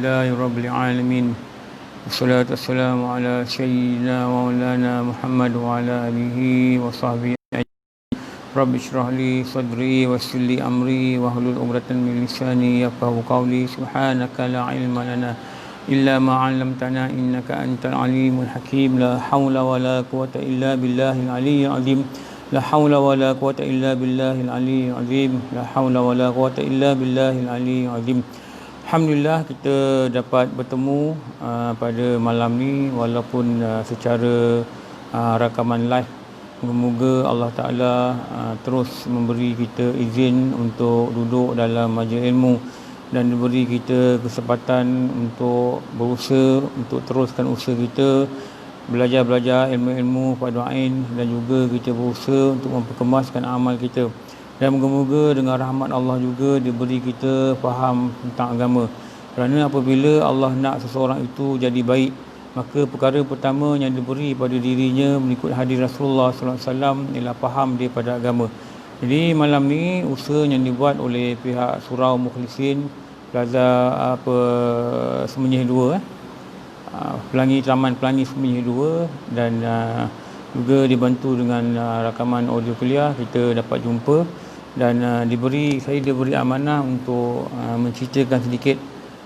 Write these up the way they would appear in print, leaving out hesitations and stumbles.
Alhamdulillahi Rabbil Alamin. Wassalatu wassalamu ala sayyidina wa maulana Muhammad wa ala alihi wa sahbihi. Rabbi shrah li sadri wa yassir li amri wa hlul 'uqdatam min lisani yafqahu qawli. Subhanaka la ilma lana illa ma 'allamtana innaka antal alimul hakim. La haula wa la quwwata illa billahil aliyyil azim. La haula wa la quwwata illa billahil aliyyil azim. La haula wa la quwwata illa billahil aliyyil azim. Alhamdulillah kita dapat bertemu pada malam ni walaupun secara rakaman live. Moga-moga Allah Ta'ala terus memberi kita izin untuk duduk dalam majlis ilmu dan diberi kita kesempatan untuk berusaha, untuk teruskan usaha kita belajar ilmu-ilmu fardu-ain dan juga kita berusaha untuk memperkemaskan amal kita. Dan moga-moga dengan rahmat Allah juga diberi kita faham tentang agama. Kerana apabila Allah nak seseorang itu jadi baik, maka perkara pertama yang diberi pada dirinya mengikut hadis Rasulullah sallallahu alaihi wasallam ialah faham dia pada agama. Jadi malam ni usaha yang dibuat oleh pihak Surau Mukhlisin Plaza Semenyih 2 Taman Pelangi Semenyih 2 dan juga dibantu dengan rakaman audio kuliah kita dapat jumpa dan saya diberi amanah untuk menceritakan sedikit,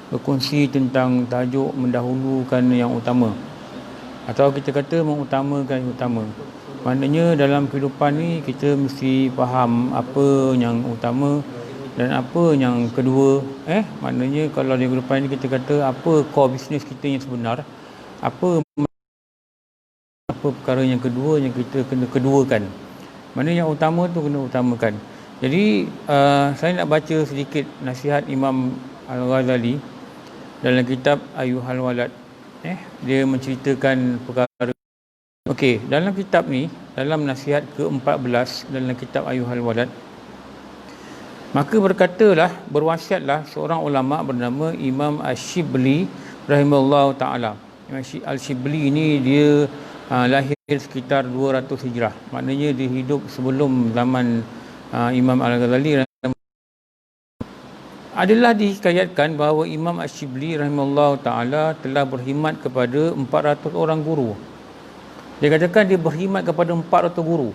berkongsi tentang tajuk mendahulukan yang utama atau kita kata mengutamakan yang utama. Maknanya dalam kehidupan ni kita mesti faham apa yang utama dan apa yang kedua. Maknanya kalau di kehidupan ni kita kata apa core business kita yang sebenar, apa perkara yang kedua yang kita kena keduakan. Maknanya yang utama tu kena utamakan. Jadi saya nak baca sedikit nasihat Imam Al-Ghazali dalam kitab Ayyuhal Walad. Dia menceritakan perkara. Okey, dalam kitab ni, dalam nasihat ke-14 dalam kitab Ayyuhal Walad, maka berwasiatlah seorang ulama bernama Imam Ash-Shibli rahimahullah taala. Imam Al-Shibli ni dia lahir sekitar 200 Hijrah. Maknanya dia hidup sebelum zaman Imam Al-Ghazali. Adalah dihikayatkan bahawa Imam Ash-Shibli rahimahullah ta'ala telah berkhidmat kepada 400 orang guru. Dia katakan dia berkhidmat kepada 400 guru.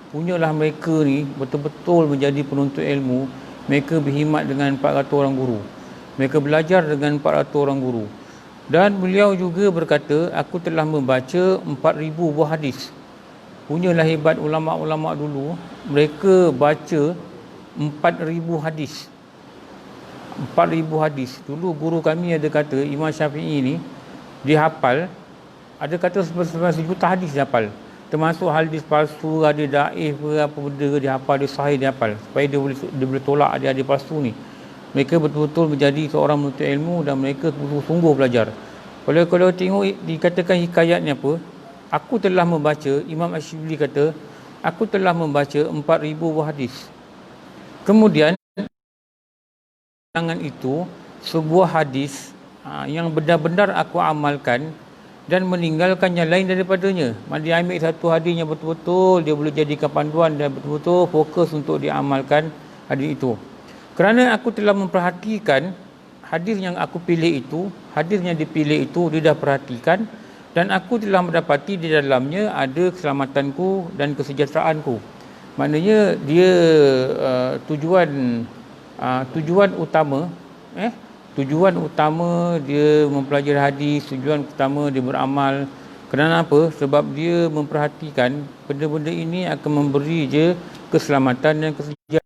Punyalah mereka ni betul-betul menjadi penuntut ilmu. Mereka berkhidmat dengan 400 orang guru. Mereka belajar dengan 400 orang guru. Dan beliau juga berkata, aku telah membaca 4,000 buah hadis. Punyalah hebat ulama'-ulama' dulu, mereka baca 4,000 hadis. 4,000 hadis. Dulu guru kami ada kata, Imam Syafi'i ni dia hafal, ada kata 11 juta hadis dia hafal. Termasuk hadis palsu, ada daif ke apa benda dia hafal, dia sahih dia hafal. Supaya dia boleh tolak hadis palsu ni. Mereka betul-betul menjadi seorang penuntut ilmu dan mereka sungguh-sungguh belajar. Kalau tengok dikatakan hikayatnya apa, aku telah membaca, Imam Ash-Shibli kata, aku telah membaca 4,000 buah hadis. Kemudian dengan itu sebuah hadis yang benar-benar aku amalkan dan meninggalkan yang lain daripadanya. Dia ambil satu hadis yang betul-betul dia boleh jadikan panduan dan betul-betul fokus untuk diamalkan hadis itu. Kerana aku telah memperhatikan hadis yang aku pilih itu, hadis yang dipilih itu dia dah perhatikan dan aku telah mendapati di dalamnya ada keselamatanku dan kesejahteraanku. Maknanya dia tujuan utama dia mempelajari hadis, tujuan utama dia beramal. Kerana apa? Sebab dia memperhatikan benda-benda ini akan memberi je keselamatan dan kesejahteraan.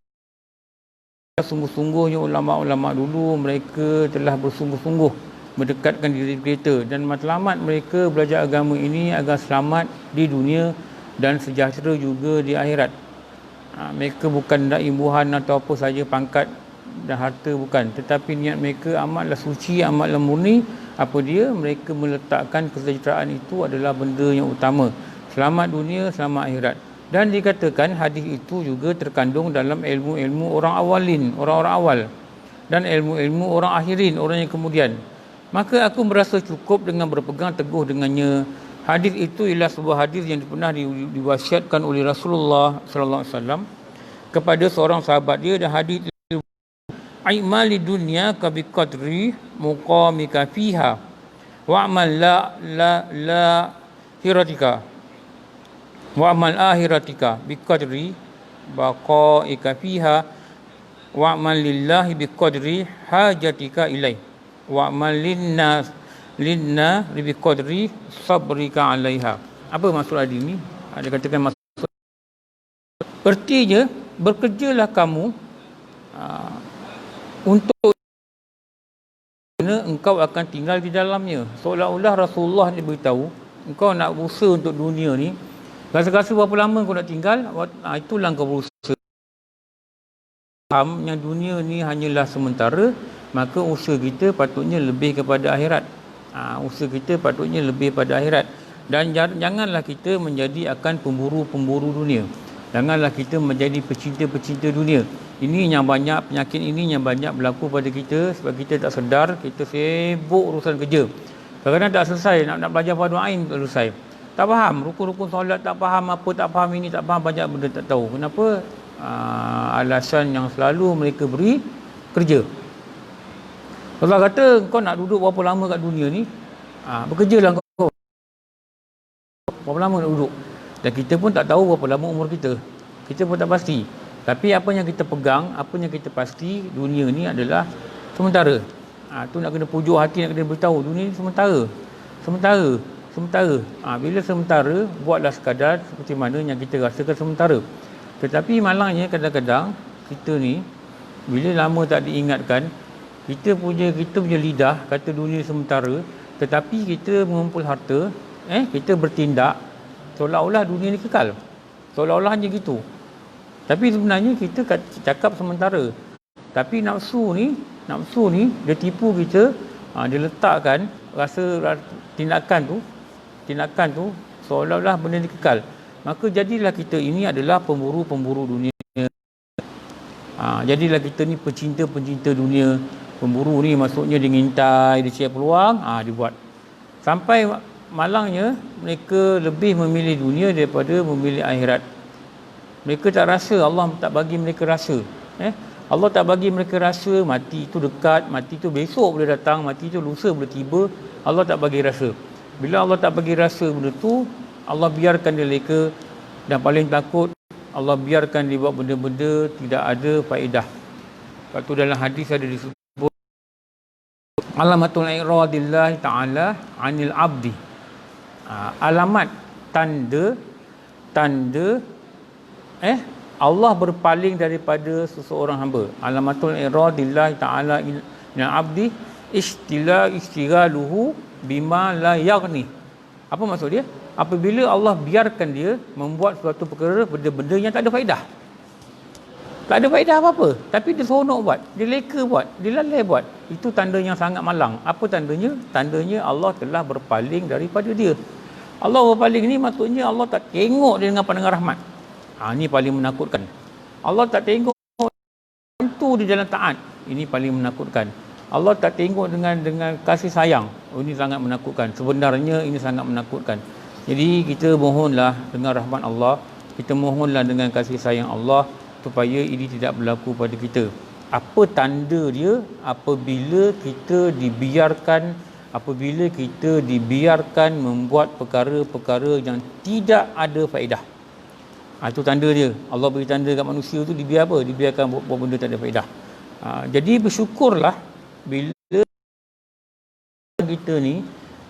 Sungguh-sungguhnya ulama'-ulama' dulu mereka telah bersungguh-sungguh mendekatkan diri kita dan matlamat mereka belajar agama ini agar selamat di dunia dan sejahtera juga di akhirat. Mereka bukan nak imbuhan atau apa saja pangkat dan harta, bukan, tetapi niat mereka amatlah suci, amatlah murni. Apa dia? Mereka meletakkan kesejahteraan itu adalah benda yang utama, selamat dunia, selamat akhirat. Dan dikatakan hadis itu juga terkandung dalam ilmu-ilmu orang awalin, orang-orang awal, dan ilmu-ilmu orang akhirin, orang yang kemudian. Maka aku merasa cukup dengan berpegang teguh dengannya. Hadis itu ialah sebuah hadis yang pernah diwasiatkan oleh Rasulullah sallallahu alaihi wasallam kepada seorang sahabat dia, dan hadis a'mali dunya ka biqadri muqamika fiha wa'mal la hiratika wa'mal akhiratika biqadri baqaika fiha wa'mal lillahi biqadri hajatika ilaih wa'mal linna biqadri sabrika alaiha. Apa maksud hadis ni? Ada katakan maksud artinya bekerjalah kamu untuk engkau akan tinggal di dalamnya. Seolah-olah Rasulullah ni beritahu, engkau nak berusaha untuk dunia ni, rasa-rasa berapa lama kau nak tinggal, itulah kau berusaha. Faham yang dunia ni hanyalah sementara, maka usaha kita patutnya lebih kepada akhirat. Usaha kita patutnya lebih pada akhirat. Dan janganlah kita menjadi akan pemburu-pemburu dunia. Janganlah kita menjadi pecinta-pecinta dunia. Ini yang banyak, penyakit ini yang banyak berlaku pada kita sebab kita tak sedar, kita sibuk urusan kerja. Kadang-kadang tak selesai, nak belajar fardu ain tak selesai. Tak faham, rukun-rukun solat tak faham, apa tak faham ini, tak faham, banyak benda tak tahu. Kenapa? Alasan yang selalu mereka beri, kerja. Allah kata, kau nak duduk berapa lama kat dunia ni, bekerjalah kau. Berapa lama nak duduk? Dan kita pun tak tahu berapa lama umur kita. Kita pun tak pasti. Tapi apa yang kita pegang, apa yang kita pasti, dunia ni adalah sementara. Tu nak kena pujuk hati, nak kena beritahu, dunia ni sementara. Sementara. Bila sementara, buatlah sekadar seperti mana yang kita rasakan sementara. Tetapi malangnya kadang-kadang kita ni bila lama tak diingatkan, kita punya lidah kata dunia sementara, tetapi kita mengumpul harta, kita bertindak seolah-olah dunia ni kekal. Seolah-olah hanya gitu. Tapi sebenarnya kita cakap sementara. Tapi nafsu ni dia tipu kita, dia letakkan rasa tindakan tu seolah-olah benda ni kekal. Maka jadilah kita ini adalah pemburu-pemburu dunia. Jadilah kita ni pencinta-pencinta dunia. Pemburu ni maksudnya dia ngintai, dia cari peluang, dia buat. Sampai malangnya mereka lebih memilih dunia daripada memilih akhirat. Mereka tak rasa, Allah tak bagi mereka rasa. Allah tak bagi mereka rasa mati itu dekat, mati itu besok boleh datang, mati itu lusa boleh tiba. Allah tak bagi rasa. Bila Allah tak bagi rasa benda tu, Allah biarkan dia leka. Dan paling takut, Allah biarkan dia buat benda-benda tidak ada faedah. Lepas tu dalam hadis ada disebut alamatul i'radillahi ta'ala 'anil 'abdi. Alamat tanda Allah berpaling daripada seseorang hamba. Alamatul i'radillahi ta'ala 'anil 'abdi istigaluhu bima la yaghni. Apa maksud dia? Apabila Allah biarkan dia membuat suatu perkara, benda-benda yang tak ada faedah. Tak ada faedah apa-apa, tapi dia seronok buat, dia leka buat, dia lalai buat. Itu tanda yang sangat malang. Apa tandanya? Tandanya Allah telah berpaling daripada dia. Allah berpaling ni maksudnya Allah tak tengok dia dengan pandangan rahmat. Ini paling menakutkan. Allah tak tengok itu di dalam taat. Ini paling menakutkan. Allah tak tengok dengan kasih sayang. Ini sangat menakutkan. Sebenarnya ini sangat menakutkan. Jadi kita mohonlah dengan rahmat Allah, kita mohonlah dengan kasih sayang Allah supaya ini tidak berlaku pada kita. Apa tanda dia? Apabila kita dibiarkan membuat perkara-perkara yang tidak ada faedah. Itu tanda dia. Allah beri tanda kat manusia tu dibiar apa? Dibiarkan buat benda tak ada faedah. Jadi bersyukurlah bila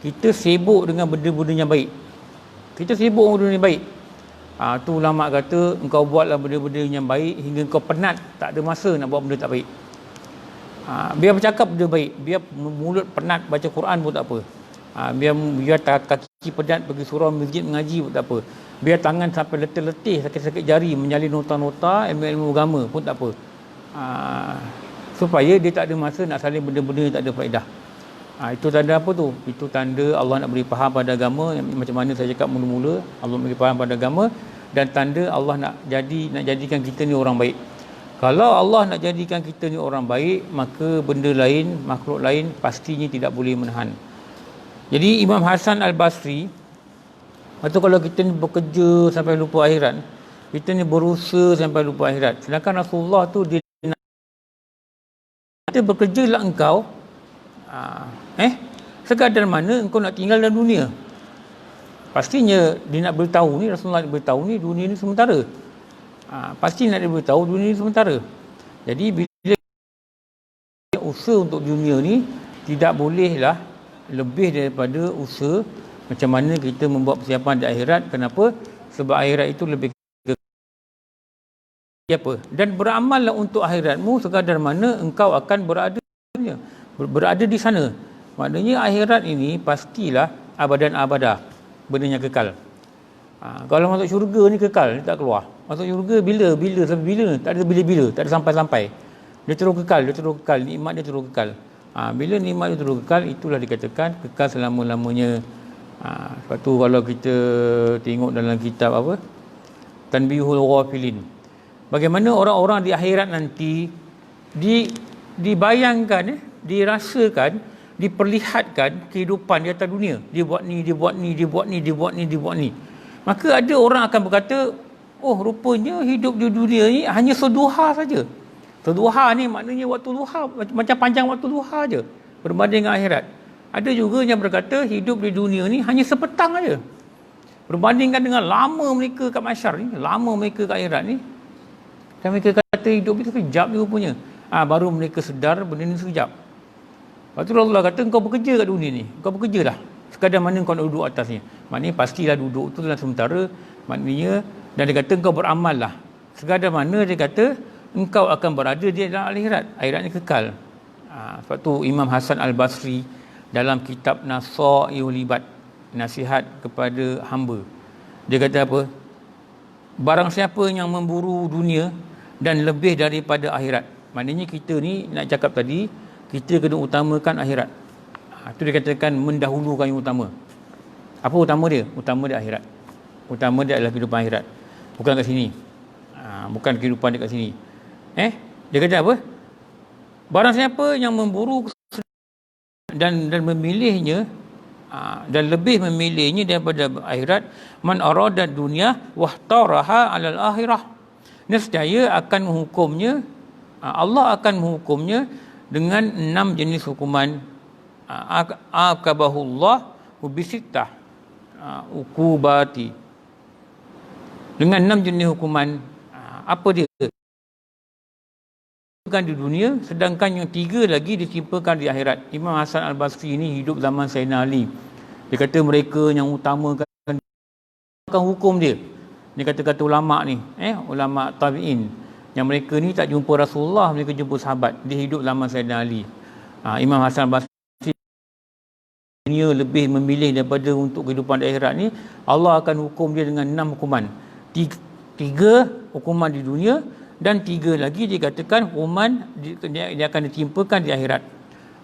kita sibuk dengan benda-benda yang baik. Kita sibuk dengan benda yang baik. Tu ulama kata engkau buatlah benda-benda yang baik hingga engkau penat, tak ada masa nak buat benda tak baik. Biar bercakap benda baik, biar mulut penat baca Quran pun tak apa. Biar kaki penat pergi surau masjid mengaji pun tak apa. Biar tangan sampai letih-letih, sakit-sakit jari menyalin nota-nota ilmu-ilmu agama pun tak apa. Supaya dia tak ada masa nak salin benda-benda yang tak ada faedah. Itu tanda apa tu? Itu tanda Allah nak beri faham pada agama, macam mana saya cakap mula-mula, Allah beri faham pada agama, dan tanda Allah nak jadikan kita ni orang baik. Kalau Allah nak jadikan kita ni orang baik, maka benda lain, makhluk lain pastinya tidak boleh menahan. Jadi Imam Hasan Al-Basri, atau kalau kita ni bekerja sampai lupa akhirat, kita ni berusaha sampai lupa akhirat. Sedangkan Rasulullah tu dia kata bekerjalah engkau sekadar mana engkau nak tinggal dalam dunia. Pastinya dia nak beritahu ni, Rasulullah nak beritahu ni dunia ni sementara. Pasti nak dia beritahu dunia ni sementara. Jadi bila usaha untuk dunia ni tidak bolehlah lebih daripada usaha macam mana kita membuat persiapan di akhirat. Kenapa? Sebab akhirat itu lebih apa? Dan beramallah untuk akhiratmu sekadar mana engkau akan berada di sana. Maknanya akhirat ini pastilah abadan abadah, benda yang kekal. Kalau masuk syurga ni kekal, dia tak keluar. Masuk syurga bila sampai bila, tak ada bila-bila, tak ada sampai-sampai. Dia terus kekal, nikmat dia terus kekal. Bila nikmat dia terus kekal, itulah dikatakan kekal selama-lamanya. Sebab tu kalau kita tengok dalam kitab apa? Tanbihul Ghafilin. Bagaimana orang-orang di akhirat nanti dibayangkan, dirasakan, diperlihatkan kehidupan di atas dunia. Dia buat ni. Maka ada orang akan berkata, oh rupanya hidup di dunia ni hanya seduha saja. Seduha ni maknanya waktu duha, macam panjang waktu duha je berbanding dengan akhirat. Ada juga yang berkata hidup di dunia ni hanya sepetang aja berbandingkan dengan lama mereka kat mahsyar ni, lama mereka kat akhirat ni. Dan mereka kata hidup itu sekejap je rupanya. Baru mereka sedar benda ni sekejap. Lepas tu Allah kata kau bekerja kat dunia ni, kau bekerjalah sekadar mana kau nak duduk atasnya. Maknanya pastilah duduk tu dalam sementara. Maknanya, dan dia kata kau beramal lah sekadar mana dia kata engkau akan berada di dalam akhirat. Akhirat ni kekal. Sebab tu Imam Hasan Al-Basri dalam kitab Nasaiul Ibad, nasihat kepada hamba, dia kata apa? Barang siapa yang memburu dunia dan lebih daripada akhirat. Maknanya kita ni nak cakap tadi, kita kena utamakan akhirat. Itu dikatakan mendahulukan yang utama. Apa utama dia? Utama dia akhirat. Utama dia adalah kehidupan akhirat. Bukan kat sini. Bukan kehidupan dekat sini. Dia kata apa? Barang siapa yang memburu dan memilihnya dan lebih memilihnya daripada akhirat, man arada dunya wahtaraha alal akhirah, nescaya akan menghukumnya, Allah akan menghukumnya dengan 6 jenis hukuman. Akabahullah bisittah ukubati, dengan 6 jenis hukuman. Apa dia? Di dunia, sedangkan yang 3 lagi ditimpakan di akhirat. Imam Hasan Al-Basri ini hidup zaman Sayyidina Ali. Dia kata mereka yang utamakan hukum dia. Dia kata-kata ulama ni, ulama tabi'in, yang mereka ni tak jumpa Rasulullah, mereka jumpa sahabat. Dia hidup zaman Sayyidina Ali. Imam Hasan Al-Basri dunia lebih memilih daripada untuk kehidupan di akhirat ni. Allah akan hukum dia dengan 6 hukuman. 3 hukuman di dunia, dan 3 lagi dikatakan hukuman dia akan ditimpakan di akhirat.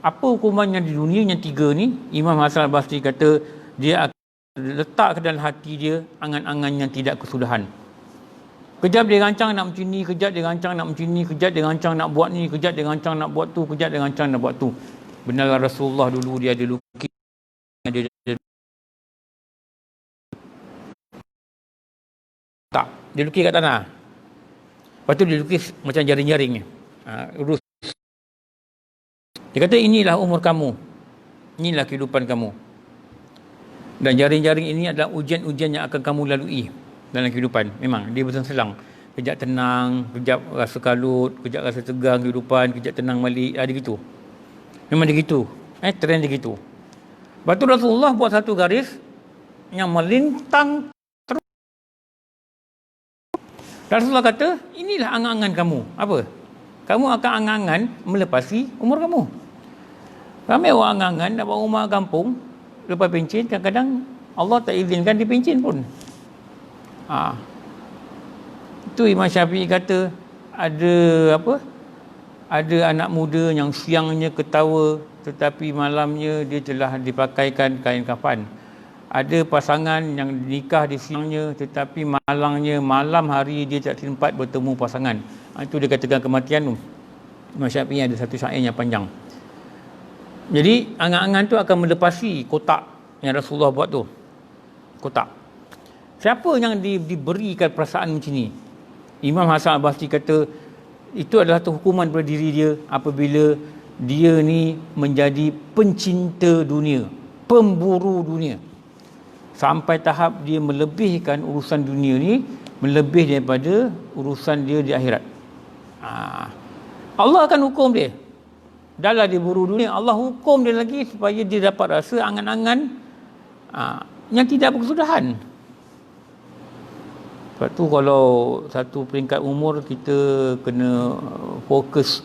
Apa hukuman yang di dunia yang 3 ni? Imam Hasan Al-Basri kata dia akan letak ke dalam hati dia angan-angan yang tidak kesudahan. Kejap dia rancang nak macam ni, kejap dia rancang nak macam ni, kejap dia rancang nak buat ni, kejap dia rancang nak buat tu, kejap dia rancang nak buat tu. Benarlah Rasulullah dulu dia ada lukis, dia lukis kat tanah. Lepas tu dia lukis macam jaring-jaring. Urus. Dia kata inilah umur kamu, inilah kehidupan kamu, dan jaring-jaring ini adalah ujian-ujian yang akan kamu lalui dalam kehidupan. Memang dia berselang-selang, kejap tenang, kejap rasa kalut, kejap rasa tegang kehidupan, kejap tenang balik. Ada gitu. Memang dia gitu. Trend dia gitu. Lepas tu Rasulullah buat satu garis yang melintang terus. Rasulullah kata, inilah angan-angan kamu. Apa? Kamu akan angan-angan melepasi umur kamu. Ramai orang angan-angan nak buat rumah kampung, lepas pencen, kadang-kadang Allah tak izinkan dia pencen pun. Itu Imam Syafi'i kata, ada anak muda yang siangnya ketawa, tetapi malamnya dia telah dipakaikan kain kafan. Ada pasangan yang nikah di siangnya, tetapi malam hari dia tak sempat bertemu pasangan. Itu dia katakan kematian tu. Imam Syafi'i ada satu syair yang panjang. Jadi angan-angan tu akan melepasi kotak yang Rasulullah buat tu. Kotak. Siapa yang diberikan perasaan macam ni? Imam Hasan Al-Basri kata itu adalah satu hukuman pada diri dia apabila dia ni menjadi pencinta dunia, pemburu dunia, sampai tahap dia melebihkan urusan dunia ni melebih daripada urusan dia di akhirat. Allah akan hukum dia. Dah lah dia buru dunia, Allah hukum dia lagi supaya dia dapat rasa angan-angan yang tidak berkesudahan. Sebab tu kalau satu peringkat umur kita kena fokus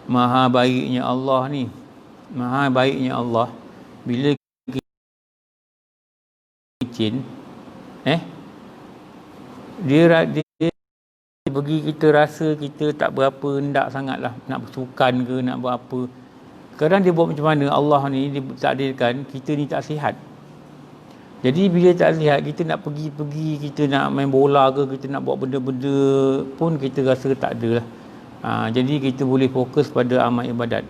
maha baiknya Allah ni. Maha baiknya Allah bila kita dia bagi kita rasa kita tak berapa hendak sangatlah nak bersukan ke nak buat apa. Sekarang dia buat macam mana Allah ni dia takdirkan kita ni tak sihat. Jadi bila tak sihat, kita nak pergi-pergi, kita nak main bola ke, kita nak buat benda-benda pun kita rasa tak ada lah. Jadi kita boleh fokus pada amal ibadat.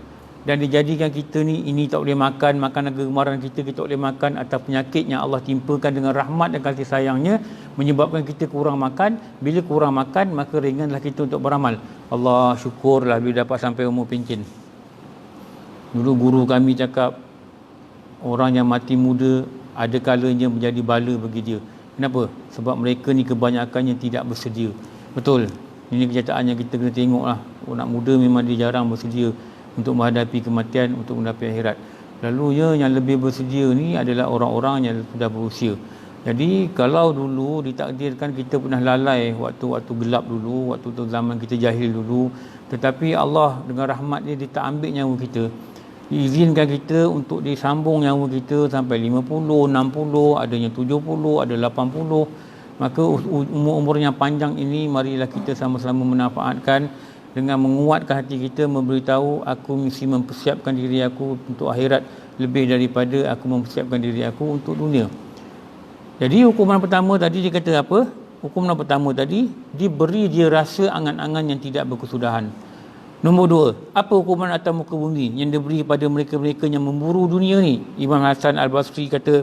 Dan dijadikan kita ni, ini tak boleh makan, makanan kegemaran kita tak boleh makan, atau penyakit yang Allah timpakan dengan rahmat dan kasih sayangnya menyebabkan kita kurang makan. Bila kurang makan, maka ringanlah kita untuk beramal. Allah syukurlah bila dapat sampai umur pencen. Dulu guru kami cakap, orang yang mati muda ada kalanya menjadi bala bagi dia. Kenapa? Sebab mereka ni kebanyakannya tidak bersedia. Betul. Ini kenyataan yang kita kena tengok lah. Orang muda memang dia jarang bersedia untuk menghadapi kematian, untuk menghadapi akhirat. Lalunya yang lebih bersedia ni adalah orang-orang yang sudah berusia. Jadi kalau dulu ditakdirkan kita pernah lalai waktu-waktu gelap dulu, waktu tu zaman kita jahil dulu, tetapi Allah dengan rahmat dia tak ambil nyawa kita. Diizinkan kita untuk disambung nyawa kita sampai 50, 60, adanya 70, ada 80. Maka umur-umur yang panjang ini marilah kita sama-sama memanfaatkan dengan menguatkan hati kita, memberitahu aku mesti mempersiapkan diri aku untuk akhirat lebih daripada aku mempersiapkan diri aku untuk dunia. Jadi hukuman pertama tadi dia kata apa? Hukuman pertama tadi diberi dia rasa angan-angan yang tidak berkesudahan. Nombor 2, apa hukuman atas muka bumi yang diberi pada mereka-mereka yang memburu dunia ni? Imam Hasan Al-Basri kata,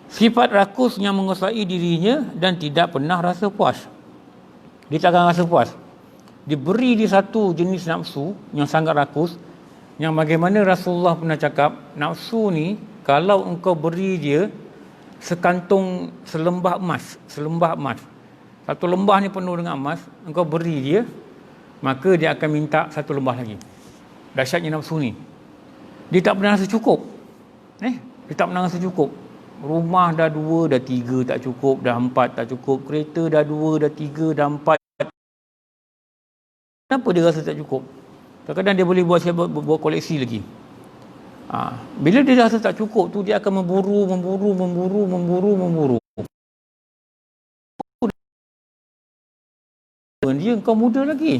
sifat rakus yang menguasai dirinya dan tidak pernah rasa puas. Dia takkan rasa puas. Diberi dia satu jenis nafsu yang sangat rakus, yang bagaimana Rasulullah pernah cakap, nafsu ni kalau engkau beri dia sekantung selembah emas, satu lembah ni penuh dengan emas, engkau beri dia, maka dia akan minta satu lembah lagi. Dahsyatnya nafsu ni. Dia tak pernah rasa cukup. Dia tak pernah rasa cukup. Rumah dah 2, dah 3 tak cukup, dah 4 tak cukup, kereta dah 2, dah 3, dah 4. Kenapa dia rasa tak cukup? Kadang-kadang dia boleh buat koleksi lagi. Bila dia rasa tak cukup tu, dia akan memburu. Dia, engkau muda lagi.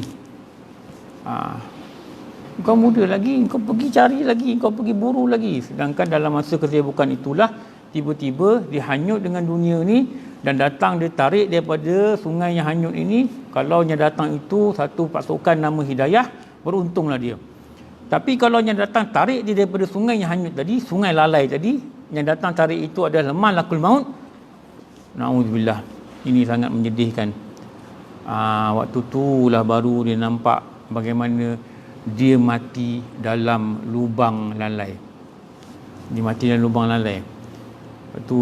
Engkau muda lagi, engkau pergi cari lagi, engkau pergi buru lagi. Sedangkan dalam masa kesibukan itulah tiba-tiba dia hanyut dengan dunia ni, dan datang dia tarik daripada sungai yang hanyut ini. Kalau yang datang itu satu pasukan nama Hidayah, beruntunglah dia. Tapi kalau yang datang tarik dia daripada sungai yang hanyut tadi, sungai lalai tadi, yang datang tarik itu adalah malakul maut, na'udzubillah, ini sangat menyedihkan. Waktu itulah baru dia nampak bagaimana dia mati dalam lubang lalai. Dia mati dalam lubang lalai. Waktu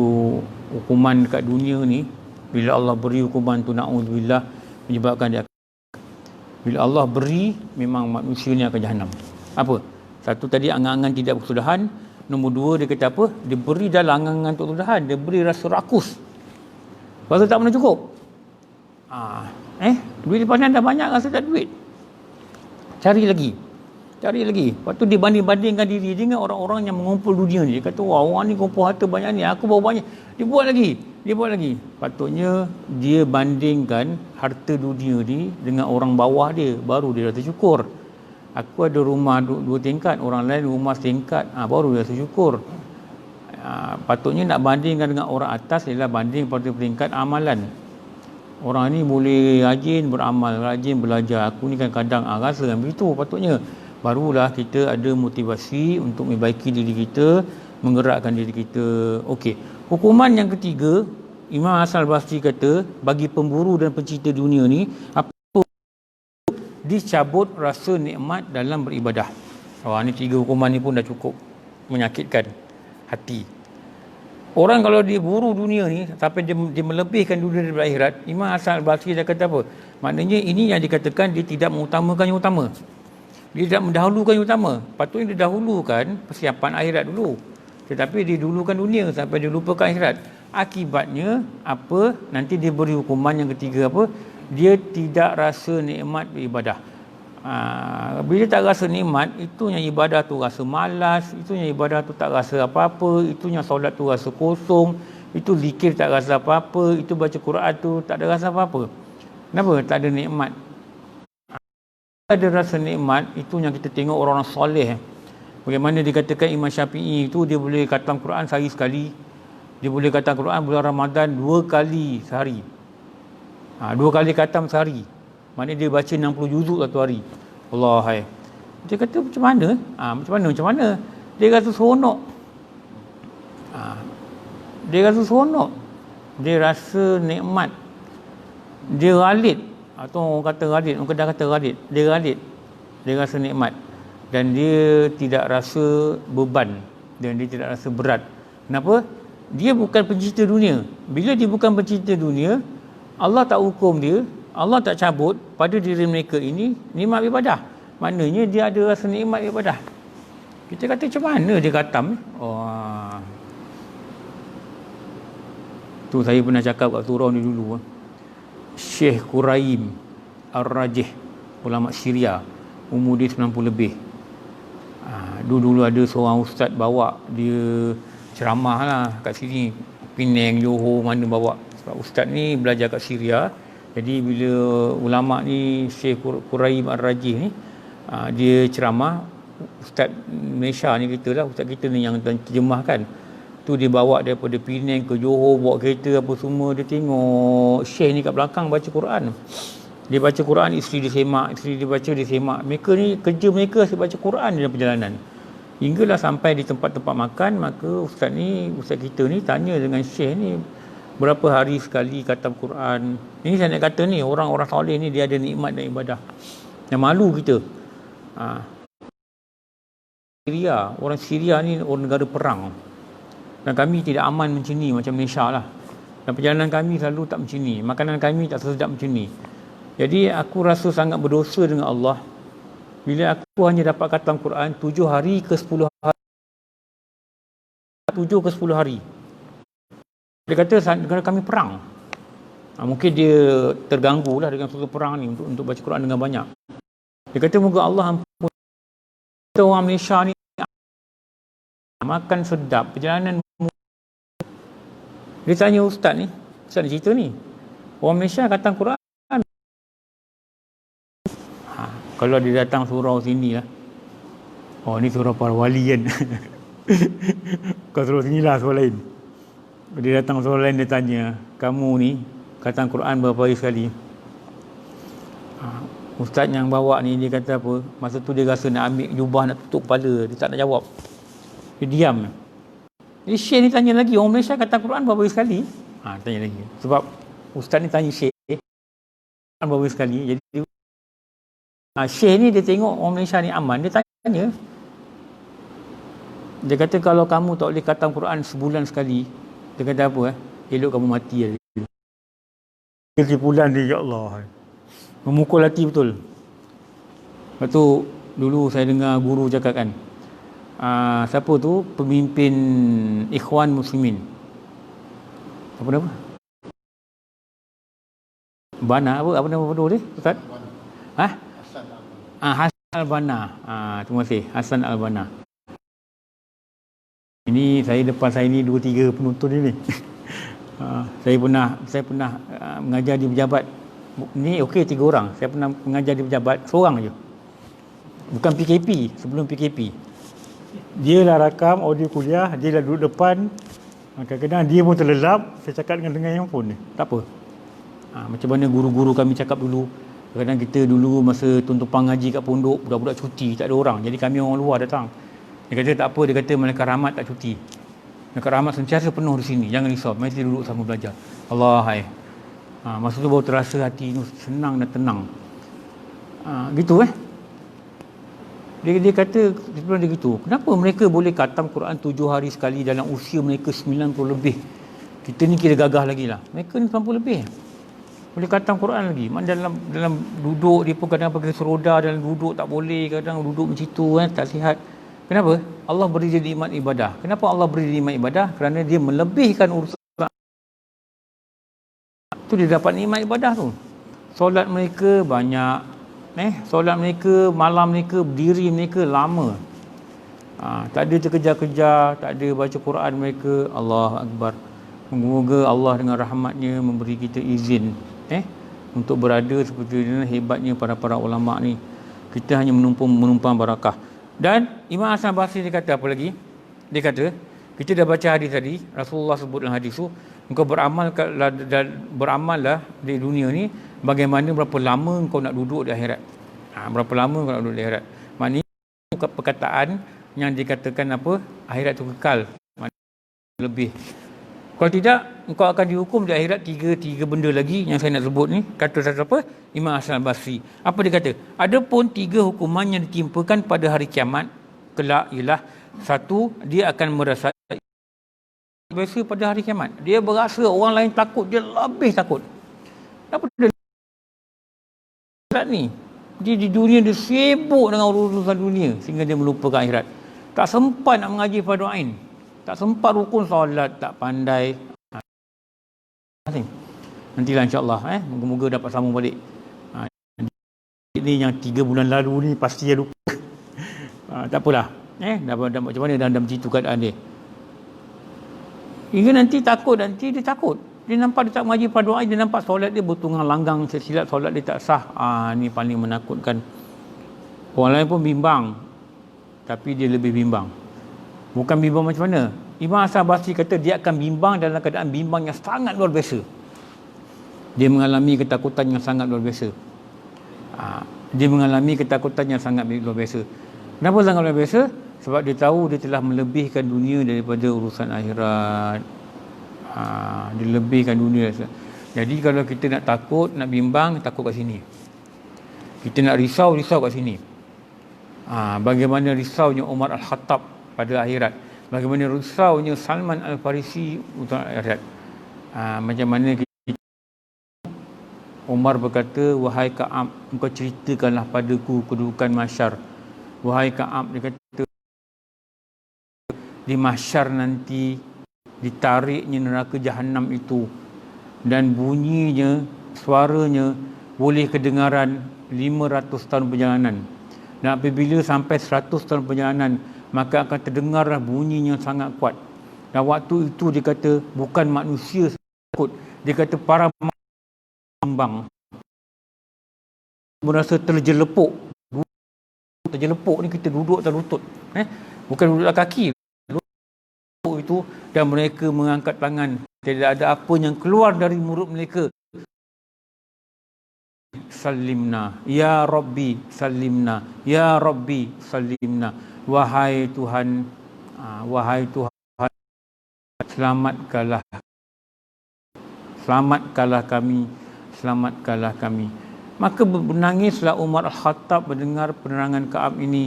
hukuman dekat dunia ni, bila Allah beri hukuman tu, na'udzubillah, menyebabkan dia, bila Allah beri, memang manusia ni akan jahanam. Apa? Satu tadi angan-angan tidak berkesudahan. Nombor 2 dia kata apa? Dia beri dalam angan-angan untuk kesudahan, dia beri rasa rakus. Rasa tak pernah cukup. Duit di pasaran dah banyak, rasa tak duit. Cari lagi. Waktu dia banding-bandingkan diri dengan orang-orang yang mengumpul dunia ni, dia kata, wah, orang ni kumpul harta banyak ni, aku bawa banyak. Dia buat lagi. Patutnya dia bandingkan harta dunia ni dengan orang bawah dia, baru dia rasa syukur. Aku ada rumah 2 tingkat, orang lain rumah setingkat, baru dia rasa syukur. Patutnya nak bandingkan dengan orang atas ialah banding pada peringkat amalan. Orang ni boleh rajin beramal, rajin belajar, aku ni kan kadang rasa kan begitu. Patutnya barulah kita ada motivasi untuk membaiki diri kita, menggerakkan diri kita. Okey, hukuman yang ketiga, Imam Hasan Al-Basri kata, bagi pemburu dan pencinta dunia ni, apa? Dicabut rasa nikmat dalam beribadah. Wah, ni 3 hukuman ni pun dah cukup menyakitkan hati. Orang kalau dia buru dunia ni sampai dia melebihkan dunia daripada akhirat, Imam Hasan Al-Basri dia kata apa? Maknanya ini yang dikatakan dia tidak mengutamakan yang utama. Dia tidak mendahulukan yang utama. Patutnya dia dahulukan persiapan akhirat dulu. Tetapi dia dahulukan dunia sampai dia lupakan akhirat. Akibatnya apa? Nanti dia beri hukuman yang ketiga apa? Dia tidak rasa nikmat beribadah. Bila tak rasa nikmat, itunya ibadah tu rasa malas, itunya ibadah tu tak rasa apa-apa, itunya solat tu rasa kosong, itu zikir tak rasa apa-apa, itu baca Quran tu tak ada rasa apa-apa. Kenapa? Tak ada nikmat. Ada rasa nikmat, itu yang kita tengok orang-orang soleh. Bagaimana dikatakan Imam Syafi'i itu dia boleh khatam Quran sehari sekali, dia boleh khatam Quran bulan Ramadan 2 kali sehari. 2 kali khatam sehari. Maknanya dia baca 60 juzuk satu hari. Allah hai. Dia kata macam mana? Macam mana? Dia rasa seronok. Dia rasa seronok. Dia rasa nikmat. Dia ghalid. Atau orang kata ghalid, orang Kedah kata ghalid. Dia ghalid. Dia rasa nikmat. Dan dia tidak rasa beban. Dan dia tidak rasa berat. Kenapa? Dia bukan pencinta dunia. Bila dia bukan pencinta dunia, Allah tak hukum dia, Allah tak cabut pada diri mereka ini nikmat ibadah. Maknanya dia ada rasa nikmat ibadah. Kita kata macam mana dia khatam? Tu saya pernah cakap kat surau ni dulu. Syekh Quraim Ar-Rajih, ulama Syria, umur dia 90 lebih. Dulu ada seorang ustaz bawa dia ceramah lah kat sini, Penang, Johor, mana bawa. Sebab ustaz ni belajar kat Syria. Jadi bila ulama ni Syekh Quraim Ar-Rajih ni dia ceramah, ustaz Malaysia ni kita lah, ustaz kita ni yang terjemahkan. Tu dia bawa daripada Penang ke Johor, bawa kereta apa semua, dia tengok Syekh ni kat belakang baca Quran. Dia baca Quran, isteri dia semak, isteri dia baca, dia semak. Mereka ni kerja mereka asyik baca Quran dalam perjalanan. Hinggalah sampai di tempat-tempat makan, maka ustaz kita ni tanya dengan Syekh ni, berapa hari sekali khatam Quran. Ini saya nak kata ni, orang-orang soleh ni dia ada nikmat dan ibadah. Yang malu kita. Syria, orang Syria ni orang negara perang. Dan kami tidak aman macam ni, macam Malaysia lah. Dan perjalanan kami selalu tak macam ni. Makanan kami tak sedap macam ni. Jadi aku rasa sangat berdosa dengan Allah bila aku hanya dapat khatam Quran 7 hari ke 10 hari. 7 ke 10 hari. Dia kata negara kami perang. Mungkin dia terganggu lah dengan suatu perang ni untuk baca Quran dengan banyak. Dia kata moga Allah ampun. Kita orang Malaysia ni makan sedap, perjalanan. Dia tanya ustaz ni cerita ni. Orang Malaysia khatam Quran. Kalau dia datang surau sini lah. Ni surau para wali kan. Kau surau sini lah surau lain. Dia datang surau lain, dia tanya, kamu ni khatam Quran berapa hari sekali? Ustaz yang bawa ni dia kata apa, masa tu dia rasa nak ambil jubah nak tutup kepala, dia tak nak jawab. Dia diam. Jadi Syekh ni tanya lagi, orang Malaysia khatam Quran berapa hari sekali? Tanya lagi. Sebab ustaz ni tanya Syekh Quran berapa hari sekali. Jadi Syekh ni dia tengok orang Malaysia ni aman, dia tanya. Dia kata kalau kamu tak boleh khatam Quran sebulan sekali, dia kata apa? Elok kamu mati. Kesimpulan dia, ya Allah, memukul hati betul. Lepas tu dulu saya dengar guru cakap kan, siapa tu pemimpin Ikhwan Muslimin, apa nama? Bana apa nama betul dia Ustaz? Hasan Al-Banna. Terima kasih, Hasan Al-Banna. Ini saya depan saya ni 2-3 penonton ni. Saya pernah mengajar di pejabat. Ni okey 3 orang. Saya pernah mengajar di pejabat seorang je. Bukan PKP, sebelum PKP. Dia lah rakam audio kuliah, dia lah duduk depan. Kadang-kadang dia pun terlelap, saya cakap dengan handphone ni. Tak apa. Macam mana guru-guru kami cakap dulu. Kadang kita dulu masa tuan-tuan ngaji kat pondok, budak-budak cuti, tak ada orang. Jadi kami orang luar datang. Dia kata tak apa, dia kata Malaikat Rahmat tak cuti. Malaikat Rahmat sentiasa penuh di sini. Jangan risau, mari kita duduk sama belajar. Allah hai. Masa tu baru terasa hati tu senang dan tenang. Gitu. Dia kata sebelum dia gitu, kenapa mereka boleh khatam Quran 7 hari sekali dalam usia mereka 90 lebih? Kita ni kira gagah lagi lah. Mereka ni 90 lebih. Boleh khatam Quran lagi. Mana dalam duduk dia pun kadang pakai seroda, dalam duduk tak boleh, kadang duduk macam tu tak sihat. Kenapa? Allah beri dia nikmat ibadah. Kenapa Allah beri dia nikmat ibadah? Kerana dia melebihkan urusan tu, dia dapat nikmat ibadah tu. Solat mereka banyak, solat mereka, malam mereka, berdiri mereka lama. Tak ada terkejar-kejar, tak ada baca Quran mereka. Allah Akbar. Moga Allah dengan rahmatnya memberi kita izin untuk berada seperti ini. Hebatnya para ulama ni. Kita hanya menumpang barakah. Dan Imam Hasan Basri dia kata apa lagi? Dia kata, kita dah baca hadis tadi, Rasulullah sebut dalam hadis tu, engkau beramallah di dunia ni bagaimana berapa lama engkau nak duduk di akhirat. Berapa lama engkau nak duduk di akhirat. Maknanya perkataan yang dikatakan apa? Akhirat tu kekal. Maknanya lebih. Kalau tidak, engkau akan dihukum di akhirat tiga benda lagi yang saya nak sebut ni. Kata siapa? Imam Hasan Basri. Apa dia kata? Adapun 3 hukuman yang ditimpakan pada hari kiamat kelak ialah, 1, dia akan merasa biasa pada hari kiamat. Dia berasa orang lain takut, dia lebih takut. Apa dia ni? Dia di dunia dia sibuk dengan urusan dunia sehingga dia melupakan akhirat. Tak sempat nak mengaji fardu ain. Tak sempat rukun solat, tak pandai. Nantilah insya-Allah moga-moga dapat sambung balik. Ini yang 3 bulan lalu ni pasti dia lupa. Tak apalah. Dapat macam mana dah macam itu keadaan dia. Hingga nanti dia takut. Dia nampak dia tak mengaji fardu ain, dia nampak solat dia bertunggang langgang, silap solat dia tak sah. Ni paling menakutkan. Orang lain pun bimbang. Tapi dia lebih bimbang. Bukan bimbang macam mana? Imam Hasan Basri kata dia akan bimbang dalam keadaan bimbang yang sangat luar biasa. Dia mengalami ketakutan yang sangat luar biasa. Kenapa sangat luar biasa? Sebab dia tahu dia telah melebihkan dunia daripada urusan akhirat. Dia lebihkan dunia. Jadi kalau kita nak takut, nak bimbang, takut kat sini. Kita nak risau kat sini. Bagaimana risaunya Umar Al-Khattab pada akhirat, bagaimana risaunya Salman Al-Farisi untuk akhirat. Macam mana Umar berkata, wahai Ka'ab, engkau ceritakanlah padaku kedudukan mahsyar. Wahai Ka'ab, dia kata, di mahsyar nanti ditariknya neraka Jahannam itu, dan bunyinya, suaranya boleh kedengaran 500 tahun perjalanan. Dan apabila sampai 100 tahun perjalanan, maka akan terdengarlah bunyinya sangat kuat. Dan waktu itu dia kata bukan manusia takut, dia kata para bimbang merasa terjelepuk ni, kita duduk atas lutut, bukan duduk atas kaki, lutut itu, dan mereka mengangkat tangan, tidak ada apa yang keluar dari mulut mereka, salimna ya Rabbi salimna ya Rabbi salimna, wahai Tuhan selamatkanlah kami. Maka menangislah Umar Al-Khattab mendengar penerangan Ka'ab ini,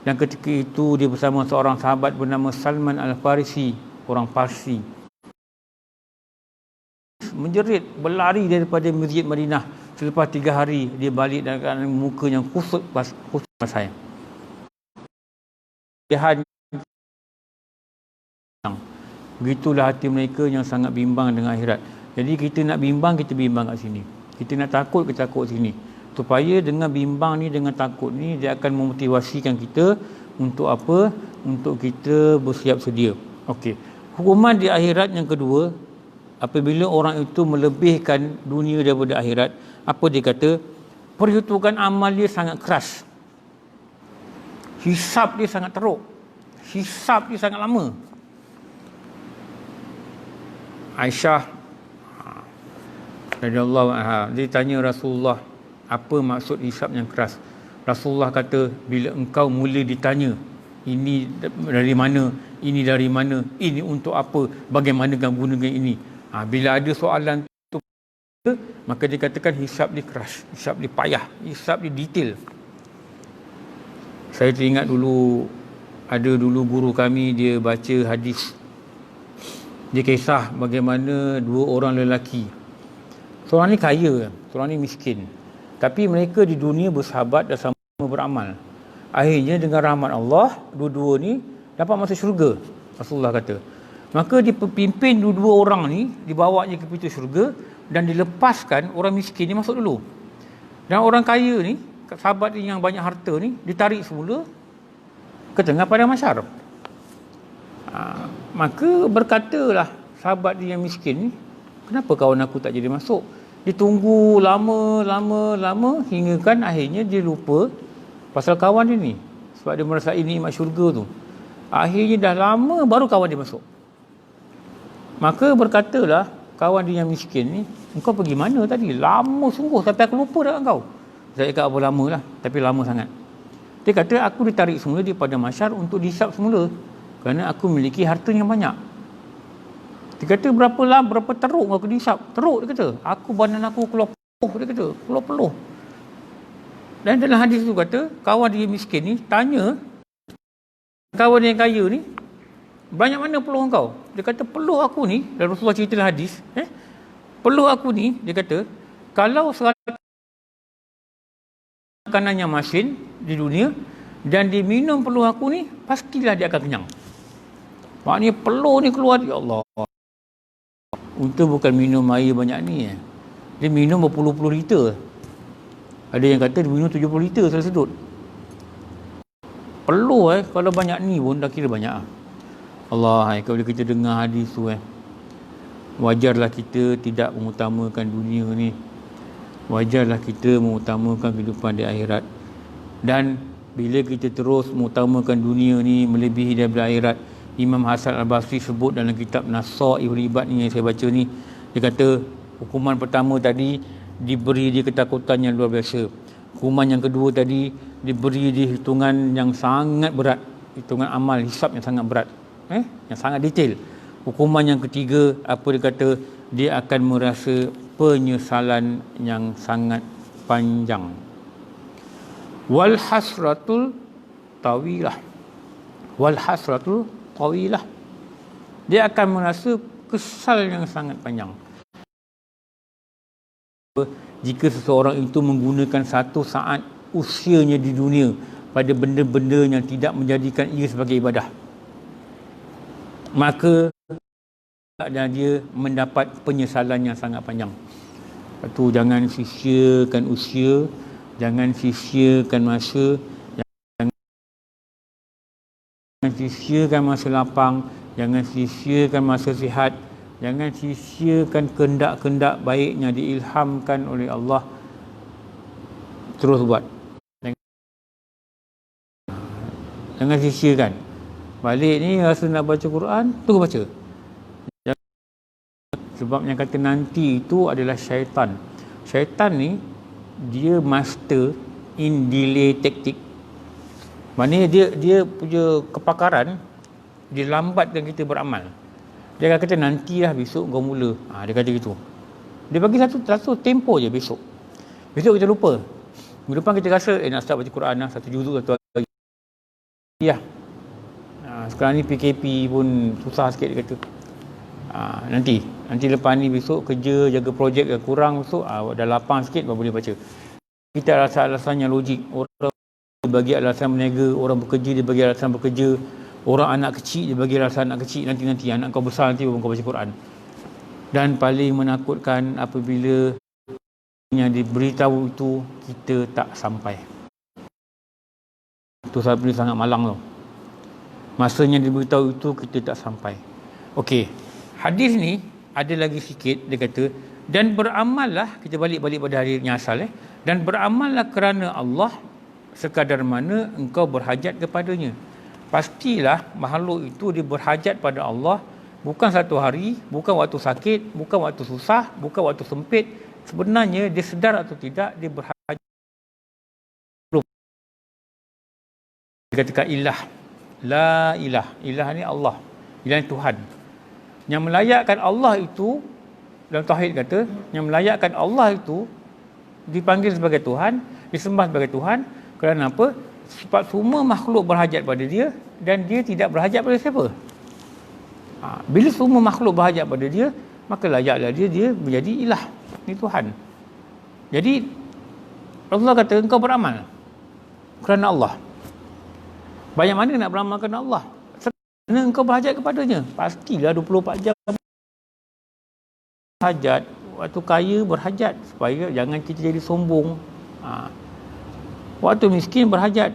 dan ketika itu dia bersama seorang sahabat bernama Salman Al-Farisi, orang Parsi, menjerit berlari daripada Masjid Madinah. Selepas 3 hari dia balik dengan muka yang kusut saya. Begitulah hati mereka yang sangat bimbang dengan akhirat. Jadi kita nak bimbang, kita bimbang kat sini. Kita nak takut, kita takut sini. Supaya dengan bimbang ni, dengan takut ni, dia akan memotivasikan kita untuk apa? Untuk kita bersiap sedia. Okey. Hukuman di akhirat yang kedua, apabila orang itu melebihkan dunia daripada akhirat, apa dia kata? Perhitungan amal dia sangat keras. Hisab dia sangat teruk. Hisab dia sangat lama. Aisyah radhiyallahu anha, dia tanya Rasulullah, apa maksud hisab yang keras? Rasulullah kata, bila engkau mula ditanya, ini dari mana, ini dari mana, ini untuk apa, bagaimana kamu gunakan ini, bila ada soalan tu, maka dia katakan hisab dia keras, hisab dia payah, hisab dia detail. Saya teringat dulu, ada dulu guru kami, dia baca hadis. Dia kisah bagaimana dua orang lelaki. Seorang ni kaya, seorang ni miskin. Tapi mereka di dunia bersahabat dan sama beramal. Akhirnya dengan rahmat Allah, dua-dua ni dapat masuk syurga. Rasulullah kata. Maka dipimpin dua-dua orang ni, dibawanya ke pintu syurga dan dilepaskan orang miskin ni masuk dulu. Dan orang kaya ni, sahabat ni yang banyak harta ni, ditarik semula ke tengah padang mahsyar. Maka berkatalah sahabat dia yang miskin ni, kenapa kawan aku tak jadi masuk? Dia tunggu lama hingga kan akhirnya dia lupa pasal kawan dia ni. Sebab dia merasai nikmat syurga tu. Akhirnya dah lama baru kawan dia masuk. Maka berkatalah kawan dia yang miskin ni, engkau pergi mana tadi? Lama sungguh sampai aku lupa dah kau. Saya kata apa lama lah, tapi lama sangat. Dia kata aku ditarik semula di padang mahsyar untuk dihisap semula. Kerana aku memiliki harta yang banyak. Dia kata berapa teruk aku dihisap? Teruk, dia kata. Badan aku keluar peluh, dia kata. Keluar peluh. Dan dalam hadis tu kata, kawan dia miskin ni tanya kawan dia yang kaya ni, banyak mana peluh kau? Dia kata, peluh aku ni, dan Rasulullah cerita dalam hadis, peluh aku ni, dia kata, kalau 100 makanannya masin di dunia, dan diminum peluh aku ni, pastilah dia akan kenyang. Maknanya peluh ni keluar, ya Allah. Untuk bukan minum air banyak ni. Dia minum berpuluh-puluh liter. Ada yang kata dia minum 70 liter sekali sedut. Peluh kalau banyak ni pun dah kira banyak. Allah, kalau kita dengar hadis tu wajarlah kita tidak mengutamakan dunia ni. Wajarlah kita mengutamakan kehidupan di akhirat. Dan bila kita terus mengutamakan dunia ni melebihi daripada akhirat, Imam Hasan Al-Basri sebut dalam kitab Nasa' Ibn Ibad ni yang saya baca ni, dia kata hukuman pertama tadi diberi dia ketakutan yang luar biasa. Hukuman yang kedua tadi diberi dia hitungan yang sangat berat, hitungan amal hisab yang sangat berat, yang sangat detail. Hukuman yang ketiga, apa dia kata, dia akan merasa penyesalan yang sangat panjang. Wal hasratul tawilah. Wal hasratul tawilah. Dia akan merasa kesal yang sangat panjang. Jika seseorang itu menggunakan 1 saat usianya di dunia pada benda-benda yang tidak menjadikan ia sebagai ibadah, maka dia mendapat penyesalan yang sangat panjang. Lepas tu jangan sia-siakan usia, jangan sia-siakan masa, jangan sia-siakan masa lapang, jangan sia-siakan masa sihat, jangan sia-siakan kehendak-kehendak baik yang diilhamkan oleh Allah. Terus buat. Jangan sia-siakan. Balik ni rasa nak baca Quran, terus baca. Sebab yang kata nanti itu adalah syaitan. Syaitan ni dia master in delay tactic. Maknanya dia punya kepakaran, dia lambatkan kita beramal. Dia akan kata nantilah besok kau mula. Dia kata gitu. Dia bagi satu tempo je besok. Besok kita lupa. Minggu depan kita rasa nak start baca Quran lah, 1 juzuk satu hari. Ya. Sekarang ni PKP pun susah sikit dia kata. Nanti lepas ni besok kerja jaga projek yang kurang besok dah lapang sikit baru boleh baca. Kita alasan-alasan yang logik. Orang bagi alasan berniaga, orang bekerja dia bagi alasan bekerja, orang anak kecil dia bagi alasan anak kecil, nanti anak kau besar nanti baru kau baca Quran. Dan paling menakutkan apabila yang diberitahu itu kita tak sampai. Itu sangat malang tau. Masanya diberitahu itu kita tak sampai. Okey. Hadis ni ada lagi sikit, dia kata, dan beramallah, kita balik pada hadis yang asal dan beramallah kerana Allah sekadar mana engkau berhajat kepadanya. Pastilah makhluk itu dia berhajat pada Allah, bukan satu hari, bukan waktu sakit, bukan waktu susah, bukan waktu sempit. Sebenarnya dia sedar atau tidak dia berhajat. Dia katakan ilah, la ilah, ilah ni Allah, ilah ni Tuhan. Yang melayakkan Allah itu, dalam tauhid kata, yang melayakkan Allah itu dipanggil sebagai Tuhan, disembah sebagai Tuhan. Kerana apa? Sebab semua makhluk berhajat pada dia dan dia tidak berhajat pada siapa. Bila semua makhluk berhajat pada dia, maka layaklah dia menjadi ilah. Ini Tuhan. Jadi Rasulullah kata engkau beramal kerana Allah. Banyak mana nak beramal kerana Allah? Kerana engkau berhajat kepadanya. Pastilah 24 jam berhajat. Waktu kaya berhajat supaya jangan kita jadi sombong. Waktu miskin berhajat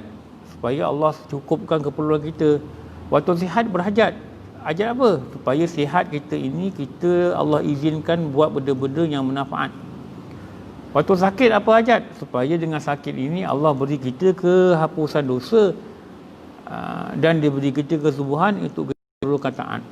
supaya Allah cukupkan keperluan kita. Waktu sihat berhajat. Hajat apa? Supaya sihat kita ini Allah izinkan buat benda-benda yang bermanfaat. Waktu sakit apa hajat? Supaya dengan sakit ini Allah beri kita kehapusan dosa dan dia beri kita kesubuhan untuk kita taat.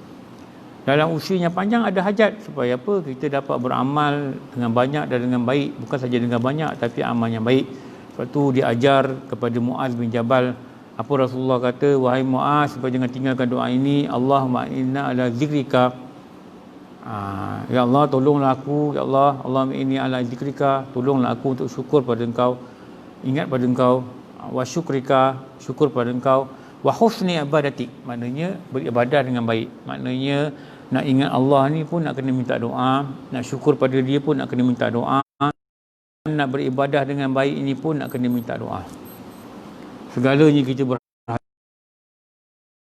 Dalam usianya panjang ada hajat supaya apa? Kita dapat beramal dengan banyak dan dengan baik. Bukan saja dengan banyak tapi amal yang baik. Sebab tu dia ajar kepada Muaz bin Jabal. Apa Rasulullah kata, wahai Muaz, supaya jangan tinggalkan doa ini. Allahumma inna ala zikrika. Ya Allah, tolonglah aku. Ya Allah, Allahumma inni ala zikrika. Tolonglah aku untuk syukur pada engkau. Ingat pada engkau. Wa syukrika. Syukur pada engkau. Wa husni ibadatik. Maknanya beribadah dengan baik. Maknanya nak ingat Allah ni pun nak kena minta doa. Nak syukur pada dia pun nak kena minta doa. Nak beribadah dengan baik ini pun nak kena minta doa. Segalanya kita berhajat.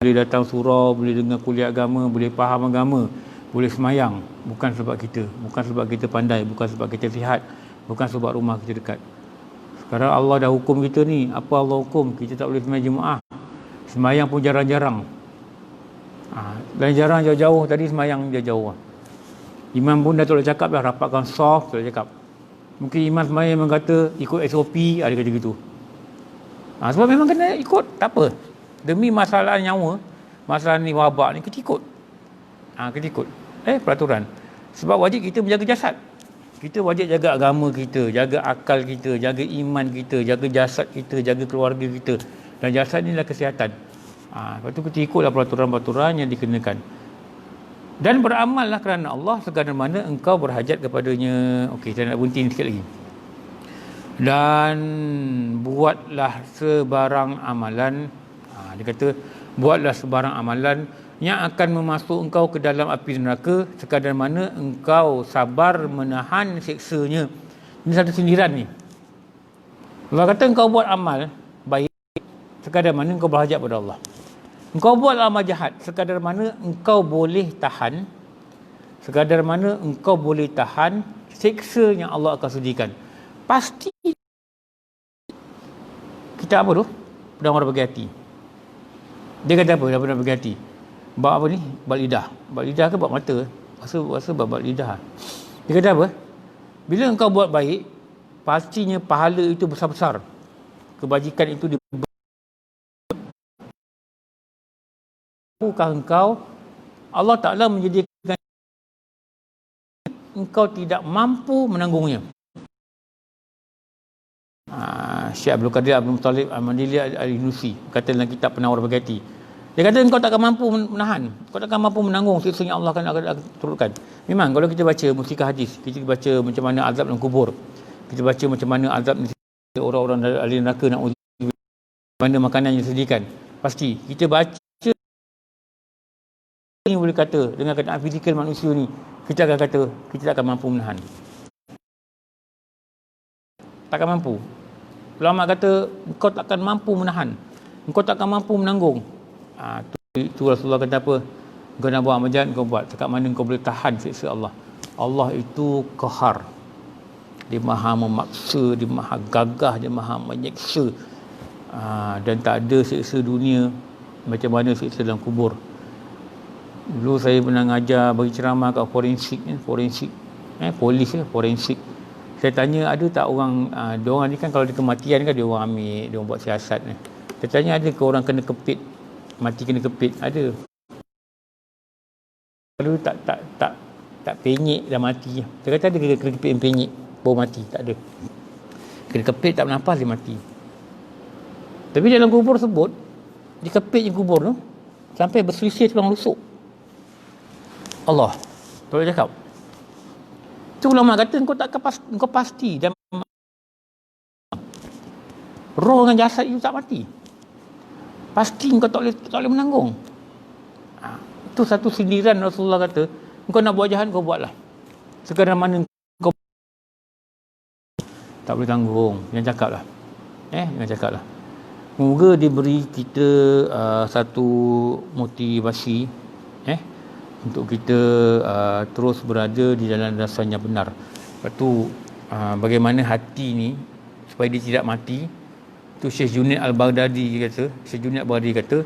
Boleh datang surau, boleh dengar kuliah agama, boleh faham agama, boleh semayang. Bukan sebab kita. Bukan sebab kita pandai. Bukan sebab kita sihat. Bukan sebab rumah kita dekat. Sekarang Allah dah hukum kita ni. Apa Allah hukum? Kita tak boleh semayang Jumaat. Semayang pun jarang-jarang. Dan jarang jauh-jauh. Tadi semayang jauh-jauh. Imam pun dah tak boleh cakap dah. Rapatkan soft, tak boleh cakap. Mungkin imam semayang memang kata ikut SOP, ada kata gitu. Sebab memang kena ikut, tak apa. Demi masalah nyawa, masalah ni wabak ni, kita ikut. Kita ikut. Peraturan. Sebab wajib kita menjaga jasad. Kita wajib jaga agama kita, jaga akal kita, jaga iman kita, jaga jasad kita, jaga keluarga kita. Dan jasad ni adalah kesihatan. Lepas tu kita ikutlah peraturan-peraturan yang dikenakan. Dan beramallah kerana Allah sekadar mana engkau berhajat kepadanya. Okey, saya nak berhenti sikit lagi. Dan buatlah sebarang amalan. Dia kata, buatlah sebarang amalan yang akan memasuk engkau ke dalam api neraka sekadar mana engkau sabar menahan siksanya. Ini satu sindiran ni. Allah kata engkau buat amal baik sekadar mana engkau berhajat pada Allah. Engkau buat amal jahat sekadar mana engkau boleh tahan, sekadar mana engkau boleh tahan siksa yang Allah akan sediakan. Pasti kita apa tu? Pedang mara bagi hati. Dia kata apa? Pedang bagi hati. Bab apa ni? Bab lidah. Bab lidah ke bab mata? Rasa bab lidah. Dia kata apa? Bila engkau buat baik, pastinya pahala itu besar-besar. Kebajikan itu engkau, Allah Ta'ala menjadikan engkau tidak mampu menanggungnya. Syekh Abdul Qadir Abdul Muttalib Al-Mandili Al-Nusi kata dalam kitab Penawar Bagati. Dia kata engkau takkan mampu menahan, kau takkan mampu menanggung siksa yang Allah akan turunkan. Memang kalau kita baca musikah hadis, kita baca macam mana azab dalam kubur, kita baca macam mana azab orang-orang dari ahli neraka, nak mana makanan yang disediakan, pasti kita baca ni boleh kata dengan keadaan fizikal manusia ni, kita akan kata kita tak akan mampu menahan. Takkan mampu. Ulama kata engkau takkan mampu menahan, engkau takkan mampu menanggung. Itu Rasulullah kata apa? Engkau nak buat amal jahat, engkau buat. Setakat mana engkau boleh tahan siksa Allah. Allah itu qahar. Dia maha memaksa, dia maha gagah, dia maha menyeksa. Dan tak ada siksa dunia macam mana siksa dalam kubur. Dulu saya pernah ngajar bagi ceramah kat forensik. Saya tanya ada tak orang, diorang ni kan kalau ada kematian kan diorang ambil, diorang buat siasat ni. Saya tanya ada ke orang kena kepit, mati kena kepit? Ada. Kalau tak penyek dah mati. Saya kata ada kena kepit yang penyek baru mati? Tak ada. Kena kepit tak bernafas dia mati. Tapi dalam kubur sebut dikepit je kubur tu sampai berselisih tulang rusuk. Allah boleh cakap. Tu ulama kata engkau pasti dan roh dengan jasad itu tak mati. pasti kau tak boleh menanggung. Itu satu sindiran Rasulullah kata, kau nak buat jahat, kau buatlah. Sekadar mana kau tak boleh tanggung. Jangan cakap lah. Jangan cakap lah. Moga diberi kita satu motivasi untuk kita terus berada di dalam dasar yang benar. Lepas tu bagaimana hati ni supaya dia tidak mati. Tu Syekh Junaid Al-Baghdadi kata, Syekh Junaid Al-Baghdadi kata,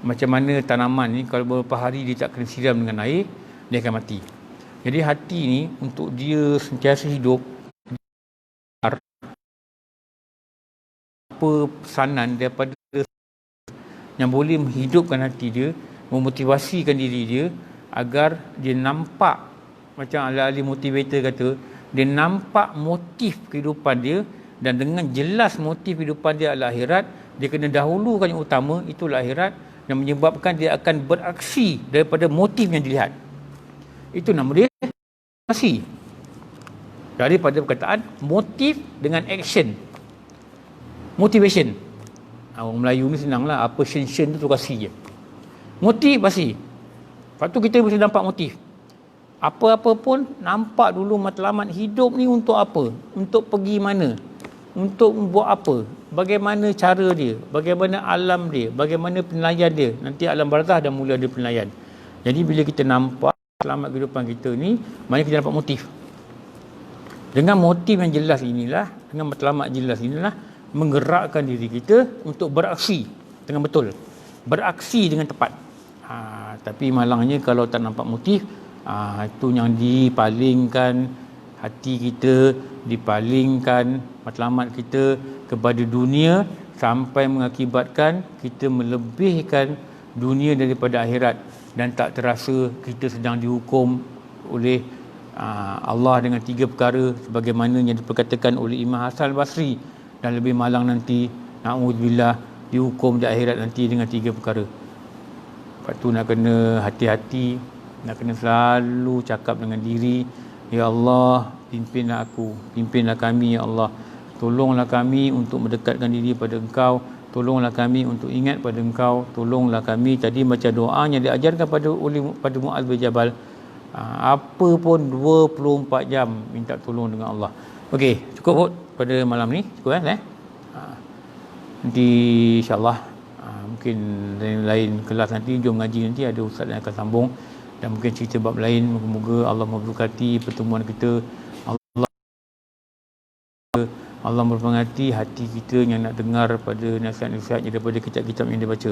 macam mana tanaman ni kalau beberapa hari dia tak kena siram dengan air, dia akan mati. Jadi hati ni untuk dia sentiasa hidup, apa pesanan daripada yang boleh menghidupkan hati dia, memotivasikan diri dia agar dia nampak, macam ahli-ahli motivator kata, dia nampak motif kehidupan dia, dan dengan jelas motif kehidupan dia adalah akhirat, dia kena dahulukan yang utama, itulah akhirat, yang menyebabkan dia akan beraksi daripada motif yang dilihat. Itu nama dia motivasi. Daripada perkataan motif dengan action. Motivation. Orang Melayu ni senanglah, apa shen tu kasi je. Motivasi. Lepas tu kita mesti nampak motif. Apa-apa pun nampak dulu matlamat hidup ni untuk apa? Untuk pergi mana? Untuk buat apa? Bagaimana cara dia? Bagaimana alam dia? Bagaimana penilaian dia? Nanti alam barzah dah mula ada penilaian. Jadi bila kita nampak selamat kehidupan kita ni, maknanya kita nampak motif. Dengan motif yang jelas inilah, dengan matlamat jelas inilah, menggerakkan diri kita untuk beraksi dengan betul. Beraksi dengan tepat. Tapi malangnya kalau tak nampak motif, itu yang dipalingkan hati kita, dipalingkan matlamat kita kepada dunia, sampai mengakibatkan kita melebihkan dunia daripada akhirat, dan tak terasa kita sedang dihukum oleh Allah dengan 3 perkara sebagaimana yang diperkatakan oleh Imam Hasan Al-Basri, dan lebih malang nanti, na'udzubillah, dihukum di akhirat nanti dengan 3 perkara. Lepas tu nak kena hati-hati, nak kena selalu cakap dengan diri, ya Allah, pimpinlah aku, pimpinlah kami ya Allah, tolonglah kami untuk mendekatkan diri pada Engkau, tolonglah kami untuk ingat pada Engkau, tolonglah kami. Tadi macam doa yang diajarkan pada Mu'adz bin Jabal, apa pun 24 jam minta tolong dengan Allah. Okey, cukup kot pada malam ni, cukup nanti insyaAllah mungkin lain kelas nanti, jom ngaji nanti ada ustaz yang akan sambung, dan mungkin cerita bab lain. Moga-moga Allah memberkati pertemuan kita, Allah memberkati hati kita yang nak dengar pada nasihat-nasihat daripada kitab-kitab yang dibaca.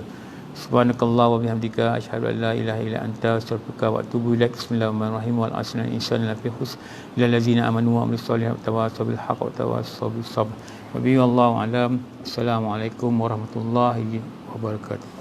Subhanakallah wa bihamdika, asyhadu an la ilaha illa anta, astaghfiruka wa atubu ilaik. Bismillahirrahmanirrahim. Wal asna insana lafi khusr illa allazina amanu wa amilus solihati wa tawassaw bil haqqi wa tawassaw bis sabr. Wa bihi wallahu alam. Assalamualaikum warahmatullahi wabarakatuh.